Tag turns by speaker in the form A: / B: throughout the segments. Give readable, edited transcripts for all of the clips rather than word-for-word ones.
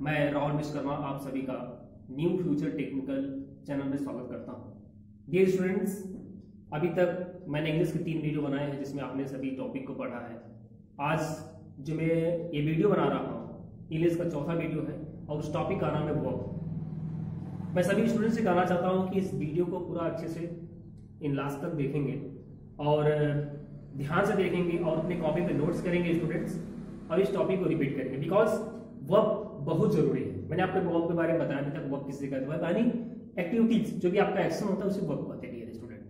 A: मैं राहुल विश्वकर्मा आप सभी का न्यू फ्यूचर टेक्निकल चैनल में स्वागत करता हूं। डियर स्टूडेंट्स, अभी तक मैंने इंग्लिश के 3 वीडियो बनाए हैं जिसमें आपने सभी टॉपिक को पढ़ा है। आज जो मैं ये वीडियो बना रहा हूँ इंग्लिश का 4था वीडियो है और उस टॉपिक का नाम है वर्ब। मैं सभी स्टूडेंट्स से कहना चाहता हूँ कि इस वीडियो को पूरा अच्छे से इन लास्ट तक देखेंगे और ध्यान से देखेंगे और अपने कॉपी पे नोट्स करेंगे स्टूडेंट्स, और इस टॉपिक को रिपीट करेंगे बिकॉज वर्ब बहुत जरूरी है। मैंने आपको वर्ब के बारे में बताया अभी तक। वर्ब किससे कहते हैं यानी एक्टिविटीज, जो भी आपका एक्शन होता है उसे वर्ब कहते हैं स्टूडेंट।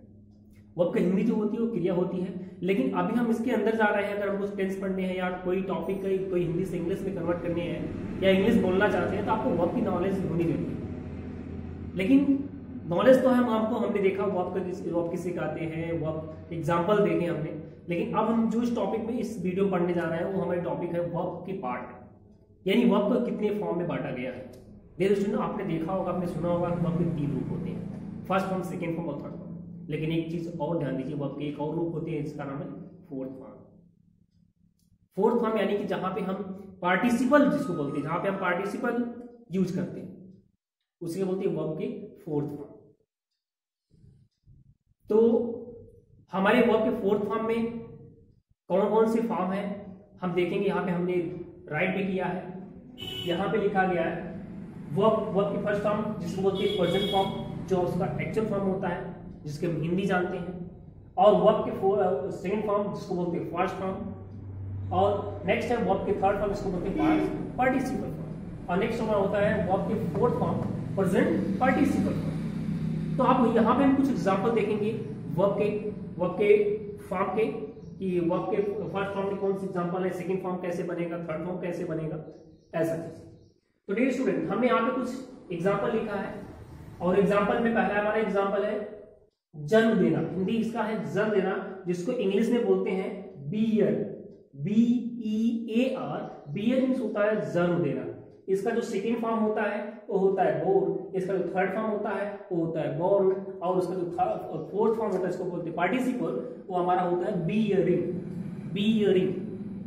A: वर्ब का हिंदी जो होती है वो क्रिया होती है, लेकिन अभी हम इसके अंदर जा रहे हैं। अगर हमको टेंस पढ़ने हैं या कोई टॉपिक कोई हिंदी से इंग्लिश में कन्वर्ट करनी है या इंग्लिश बोलना चाहते हैं तो आपको वर्ब की नॉलेज होनी जरूरी है। लेकिन नॉलेज तो हमने देखा वर्ब किसे कहते हैं, वर्ब एग्जाम्पल देखे हमने। लेकिन अब हम जो इस टॉपिक में इस वीडियो में पढ़ने जा रहे हैं वो हमारे टॉपिक है वर्ब के पार्ट, यानी वर्ब को कितने फॉर्म में बांटा गया है। देखो स्टूडेंट, आपने देखा होगा, आपने सुना होगा कि वर्ब के 3 रूप होते हैं, फर्स्ट फॉर्म, सेकंड फॉर्म और थर्ड फॉर्म। लेकिन एक चीज और ध्यान दीजिए, वर्ब के एक और रूप होते हैं, इसका नाम है फोर्थ फॉर्म। फोर्थ फॉर्म यानी कि जहां पे हम पार्टिसिपल जिसको बोलते हैं, जहां पे हम पार्टिसिपल यूज करते हैं उसे बोलते हैं वर्ब के फोर्थ फॉर्म। तो हमारे वर्ब के फोर्थ फॉर्म में कौन कौन से फॉर्म है हम देखेंगे। यहाँ पे हमने राइट भी किया है, यहाँ पे लिखा गया है वर्ब की फर्स्ट फॉर्म जिसको बोलते हैं प्रेजेंट फॉर्म, जो उसका एक्चुअल फॉर्म होता है जिसके हम हिंदी जानते हैं, और वर्ब के सेकंड फॉर्म जिसको बोलते हैं फर्स्ट फॉर्म, और नेक्स्ट है वर्ब के थर्ड फॉर्म जिसको बोलते हैं पार्टिसिपल फॉर्म, और नेक्स्ट हमारा होता है वर्ब के fourth form present participle form. तो आप यहाँ पे हम कुछ एग्जांपल देखेंगे वर्ब के फॉर्म के, कि वर्ब के फर्स्ट फॉर्म में कौन सी एग्जांपल है, सेकंड फॉर्म कैसे बनेगा, थर्ड फॉर्म कैसे बनेगा, ऐसा चीज। तो डियर स्टूडेंट, हमने यहाँ पे कुछ एग्जांपल लिखा है और एग्जांपल में पहला हमारा एग्जांपल है जन्म देना। हिंदी इसका है जन्म देना, जिसको इंग्लिश में बोलते हैं बियर, BEAR। बियर मींस होता है जन्म देना। इसका जो सेकंड फॉर्म होता है वो होता है बोर्न, इसका जो थर्ड फॉर्म होता है वो होता है बॉर्न, और उसका जो फोर्थ फॉर्म होता है इसको बोलते हैं पार्टिसिपल, वो हमारा होता है बियरिंग।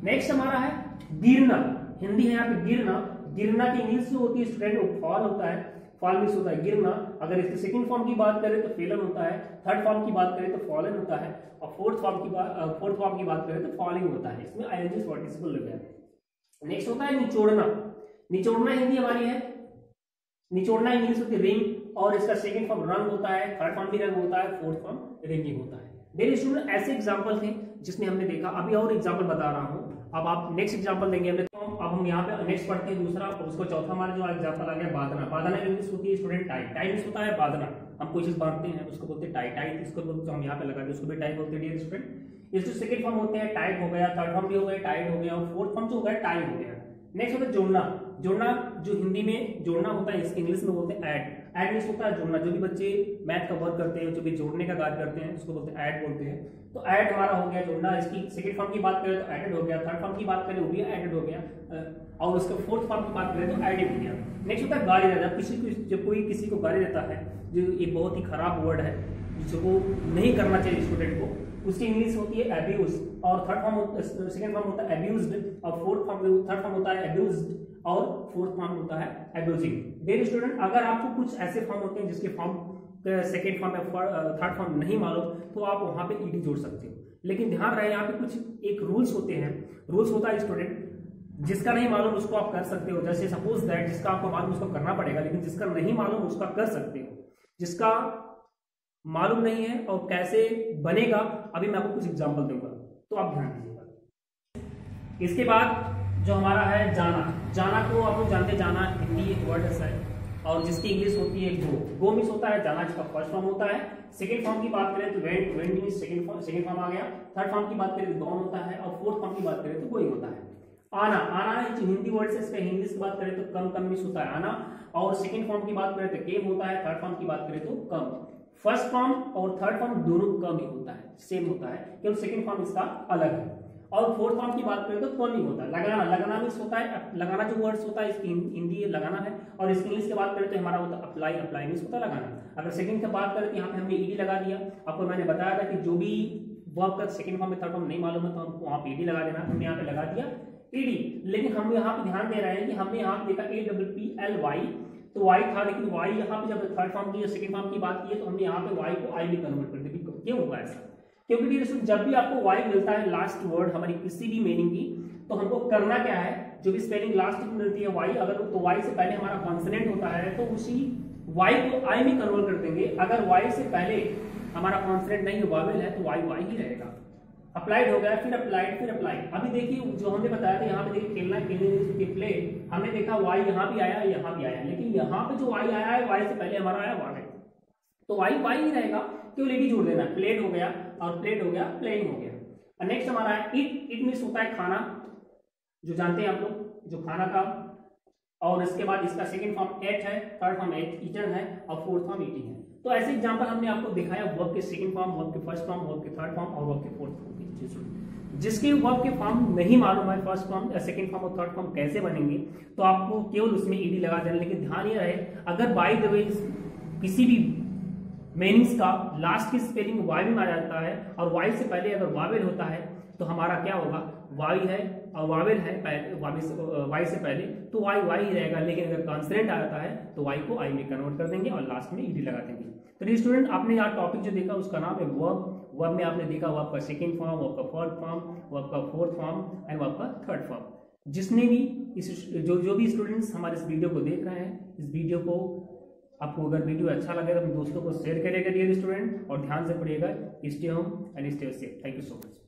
A: नेक्स्ट हमारा है गिरना। हिंदी है यहाँ पे गिरना। गिरना की इंग्लिश जो होती है स्टूडेंट वो फॉल होता है, फॉल मींस होता है गिरना। अगर इसके सेकंड फॉर्म की बात करें तो फेलन होता है, थर्ड फॉर्म की बात करें तो फॉलन होता है, और फोर्थ फॉर्म की बात करें तो फॉलिंग होता है। इसमें आईएनजी पार्टिसिपल लग गया। नेक्स्ट होता है निचोड़ना। निचोड़ना हिंदी हमारी है, निचोड़ना इंग्लिश होती है रिंग, और इसका सेकंड फॉर्म रंग होता है, थर्ड फॉर्म भी रंग होता है, फोर्थ फॉर्म रिंगिंग होता है। मेरे स्टूडेंट ऐसे एग्जांपल थे जिसने हमने देखा। अभी और एग्जांपल बता रहा हूं, अब आप नेक्स्ट एग्जांपल देंगे हमने। तो अब हम यहाँ पे नेक्स्ट पढ़ते हैं दूसरा, और उसको चौथा हमारा जो एग्जांपल आ गया बांधना। बांधना इंग्लिश होती है स्टूडेंट टाई। टाई मींस होता है बांधना, हम कोई चीज बांधते हैं उसको बोलते हैं टाई। टाई इसको बोलते हम यहाँ पे लगाते हैं उसको भी टाई बोलते हैं डियर स्टूडेंट। इसके सेकंड फॉर्म होते हैं टाइट हो गया, थर्ड फॉर्म भी हो गया टाइट हो गया, और फोर्थ फॉर्म जो हो गया टाई हो गया। नेक्स्ट होता है जोड़ना। जोड़ना जो हिंदी में जोड़ना होता है, इसके इंग्लिश में बोलते हैं ऐड। ऐड मींस होता है जोड़ना। जो भी बच्चे मैथ का वर्क करते हैं, जो भी जोड़ने का कार्य करते हैं, उसको बोलते हैं ऐड बोलते हैं। तो ऐड हमारा हो गया जोड़ना। इसकी सेकंड फॉर्म की बात करें तो एडेड हो गया, थर्ड फॉर्म की बात करें वो भी एडेड हो गया, और उसका फोर्थ फॉर्म की बात करें तो एडेड हो गया। नेक्स्ट होता है गाली देना। जब कोई किसी को गाली देता है, जो ये बहुत ही खराब वर्ड है जिसको नहीं करना चाहिए स्टूडेंट को, उसकी इंग्लिश होती है अब्यूज, और सेकंड फॉर्म होता है अब्यूज्ड, और थर्ड फॉर्म होता है अब्यूज्ड, और फोर्थ फॉर्म होता है अब्यूजिंग। डियर स्टूडेंट, अगर आपको कुछ ऐसे फॉर्म होते हैं जिसके फॉर्म सेकंड फॉर्म या थर्ड फॉर्म नहीं मालूम तो आप वहां पे ईडी जोड़ सकते हो। लेकिन ध्यान रहे यहाँ पे कुछ एक रूल्स होते हैं। रूल्स होता है स्टूडेंट, जिसका नहीं मालूम उसको आप कर सकते हो। जैसे सपोज दैट जिसका आपको मालूम उसको करना पड़ेगा, लेकिन जिसका नहीं मालूम उसका कर सकते हो। जिसका मालूम नहीं है और कैसे बनेगा अभी मैं आपको कुछ एग्जांपल दूंगा, तो आप ध्यान दीजिएगा। इसके बाद जो हमारा है जाना। जाना को आप लोग जानते हैं, जाना हिंदी एक वर्ड है और जिसकी इंग्लिश होती है गो। गो मींस होता है जाना, जिसका फर्स्ट फॉर्म होता है। सेकंड फॉर्म की बात करें तो went. Went means second form आ गया। थर्ड फॉर्म की बात करें तो गॉन होता है, और फोर्थ फॉर्म की बात करें तो गोइंग होता है। आना। आना एक हिंदी वर्ड से, इसका इंग्लिश की बात करें तो कम मींस होता है आना, और सेकंड फॉर्म की बात करें तो केम होता है, थर्ड फॉर्म की बात करें तो कम। फर्स्ट फॉर्म और थर्ड फॉर्म दोनों कम ही होता है, सेम होता है, केवल सेकंड फॉर्म इसका अलग है। और फोर्थ फॉर्म की बात करें तो कम ही होता है। लगाना। लगाना मींस होता है, लगाना जो वर्ड्स होता है इसकी हिंदी लगाना है, और इसकी इंग्लिश की बात करें तो हमारा होता है अप्लाई। अप्लाई मींस होता है लगाना। अगर सेकंड की बात करें तो यहाँ पे हमने ईडी लगा दिया। आपको मैंने बताया था कि जो भी वर्ब का सेकंड फॉर्म में थर्ड फॉर्म नहीं मालूम है तो हमको वहां पे ईडी लगा देना। हमने यहाँ पे लगा दिया ईडी, लेकिन हम यहाँ पे ध्यान दे रहे हैं कि हमने यहाँ पे देखा APPLY, तो y था, लेकिन y यहाँ पे जब थर्ड फॉर्म की या सेकंड फॉर्म की बात की है तो हमने यहाँ पे y को I में कन्वर्ट कर दिया। क्यों हुआ ऐसा? क्योंकि डियर स्टूडेंट जब भी आपको y मिलता है लास्ट वर्ड हमारी किसी भी मीनिंग की, तो हमको करना क्या है, जो भी स्पेलिंग लास्ट में मिलती है y, अगर तो y से पहले हमारा कॉन्सोनेंट होता है तो उसी y को I में कन्वर्ट कर देंगे। अगर y से पहले हमारा कॉन्सोनेंट नहीं वॉवेल है तो y ही रहेगा। अप्लाइड हो गया, फिर अप्लाइड, फिर अप्लाइड। अभी देखिए जो हमने बताया था यहाँ पे देखिए खेलना, खेलने के प्ले, हमने देखा y यहाँ भी आया, यहाँ भी आया, लेकिन यहाँ पे जो y आया है y से पहले हमारा आया वॉवेल, तो y ही रहेगा, केवल ईडी जोड़ देना। प्लेड हो गया और प्लेड हो गया, प्लेइंग हो गया। नेक्स्ट हमारा है ईट। ईट मीन्स होता है खाना, जो जानते हैं आप लोग, जो खाना का। और इसके बाद इसका सेकंड फॉर्म एट है, थर्ड फॉर्म ईटन है और फोर्थ फॉर्म ईटिंग है। तो ऐसे एग्जांपल हमने आपको दिखाया वर्ब के सेकंड फॉर्म, वर्ब के फर्स्ट फॉर्म, वर्ब के थर्ड फॉर्म और वर्ब के फोर्थ फॉर्म। जिसके वर्ब के फॉर्म नहीं मालूम है, फर्स्ट फॉर्म या सेकंड फॉर्म और थर्ड फॉर्म कैसे बनेंगे, तो आपको केवल उसमें ईडी लगा देना। लेकिन ध्यान ये रहे, अगर बाय द वे किसी भी मीनिंग्स का लास्ट की स्पेलिंग वाई में आ जाता है और वाई से पहले अगर वावेल होता है तो हमारा क्या होगा, वाई है और वावेल है वाई से पहले, तो वाई ही रहेगा। लेकिन अगर कॉन्सोनेंट आता है तो वाई को आई में कन्वर्ट कर देंगे और लास्ट में ईडी लगा देंगे। तो स्टूडेंट आपने यहाँ टॉपिक जो देखा उसका नाम है वर्ब। वर्ब में आपने देखा वर्ब का सेकंड फॉर्म, वर्ब का थर्ड फॉर्म, वर्ब का फोर्थ फॉर्म एंड वर्ब का थर्ड फॉर्म। जिसने भी जो भी स्टूडेंट्स हमारे इस वीडियो को देख रहे हैं, इस वीडियो को आपको अगर वीडियो अच्छा लगे तो अपने दोस्तों को शेयर करिएगा डियर स्टूडेंट, और ध्यान से पढ़िएगा। Stay home and stay safe. Thank you so much.